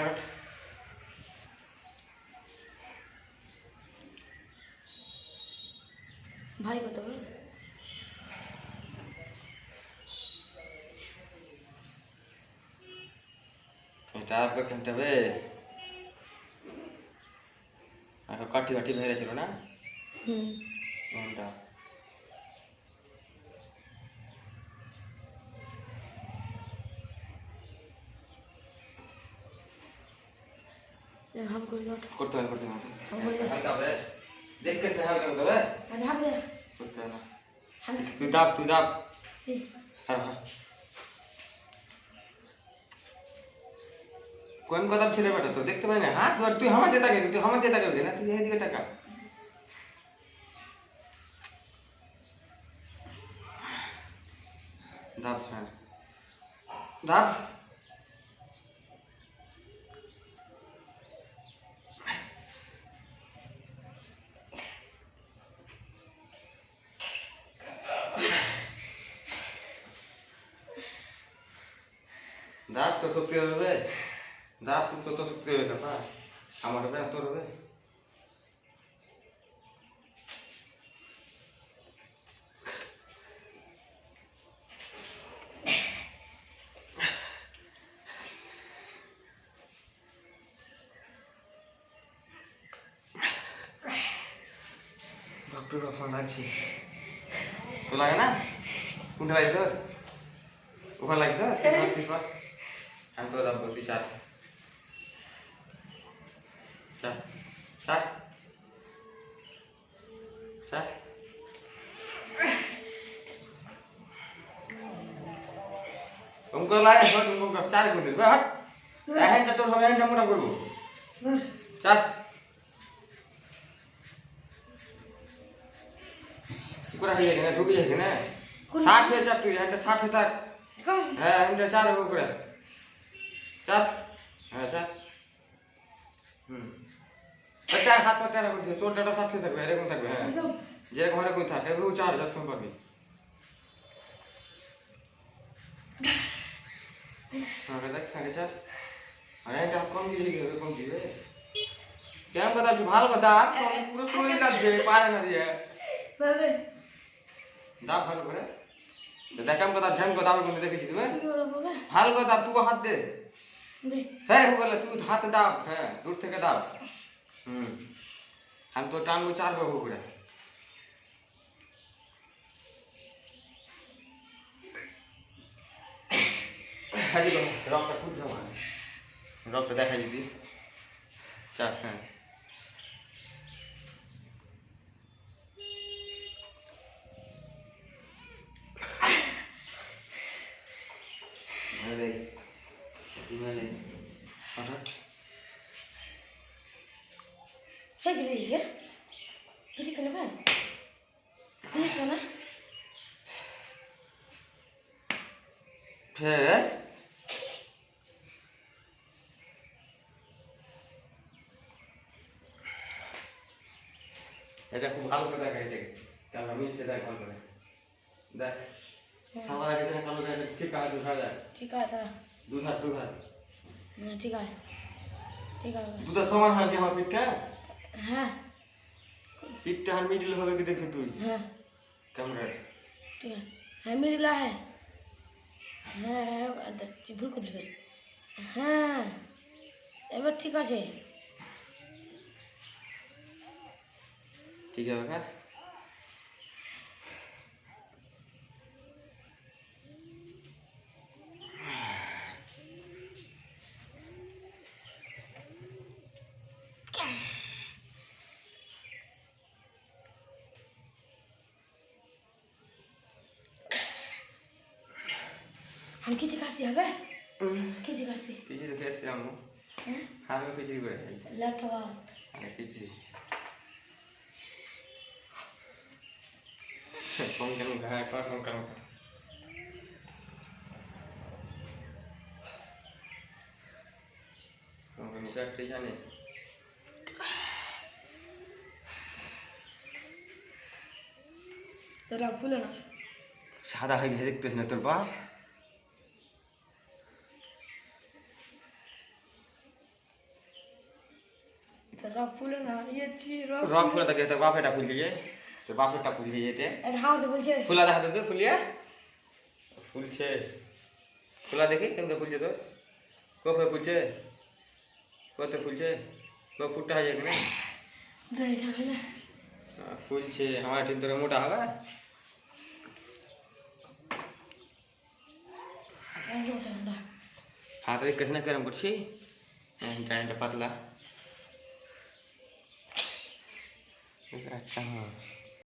ওঠ ভারী কত হবে? এটা আর খেলতে হবে। এখন কাঠি বাটি বেড়েছিল না কোনটা हम कर लो করতে হবে করতে হবে हम कर लो হালকা হবে দেখতে সে হালকা করতে হবে भाग दे করতে হবে हम তুই দাব হ্যাঁ হ্যাঁ কোন কথা ছেলে বেটা তো দেখতে পাই না হাত ধর তুই আমাদের তাকাবি না তুই এইদিকে তাকা দাব হ্যাঁ দাব দাব তো শক্তি হবে দাব তো শক্তি হবে কাপা আমার হবে তোর হবে বাপরে বাপ লাগছে তো লাগে না কোনটা লাগে তোর ওখানে লাগছে তুই কর আমি তো দাব তুই চার চার চার চার तुमको लाए हो तुमको चार कर दे हट ऐसा तो हम ऐसा मोटा करबो चार पूरा है ना ढुक जाए ना 60 है चार तू ऐसा 60 है तार हां ऐसा चार हो पूरा चार हां चार बच्चा हाथ में तेरा करते शोल्डरটা 60 থাকবে এরকম থাকবে হ্যাঁ যেরকম এরকম থাকে এগুলো চার যতক্ষণ পারবি हाँ देख खाने चार अरे এটা কম দিলে কি হবে কম দিলে কেমন কথা তুই ভালো কথা পুরো শরীর লাগছে পারে না দিয়ে ভাগে দাও ভালো করে দেখ কেমন কথা ধ্যান কথা আমি কোন দেখেছি তুমি কি করে বাবা ভালো কথা তুই হাত দে দে হ্যাঁ বলে তুই হাত দাও হ্যাঁ দূর থেকে দাও हम तो टांग में चार बाबू করে হাজি রক্তটা খুব জমা রক্ত দেখা দিদি চার হ্যাঁ আরে তুমি হঠাৎ है कि नहीं है किसी का ना नहीं करना फिर এটা খুব ভালো করে দেখা এটা কেন মিলছে দেখ ভালো করে দেখ সাদা লাগে না কালো লাগে ঠিক আছে ठीक है तेरा দুধ হাত ठीक है দুধ সমান হয় কি আমার পিঠটা हाँ পিঠটা আর মিডিল হবে কি দেখি তুই हाँ কেমন রে ठीक है मेरी ला है हाँ भूल को दिल हाँ এবার ঠিক আছে ঠিক আছে কার हम किसी का से है किसी का से পিজি দেখে আসছি আমি हैं আমি পিজি করে খাইছি लटवा আমি পিজি কম কেন ঘা কম কেন কম কেন চাকরি জানে तेरा भूलो ना সাদা হয়ে গেছে দেখতেছ না তোর বাপ বানিয়েছি রং ফুলা থাকে তোর বাপেরটা ফুল দিয়ে তোর বাপেরটা ফুল দিয়ে যেতে এটা হাও তো বলছে ফুলা দেখা তো ফুলিয়া ফুলছে ফুলা দেখি কেমন ফুলছে তোর কবে ফুলছে কত ফুলছে কবে ফুটটা হয়ে যাবে না দাঁড়িয়ে যাবে না ফুলছে আমার ঠিক তোর মোটা হবে हाथ कैसे ना गरम करছি জানিটা পাতলা अच्छा हाँ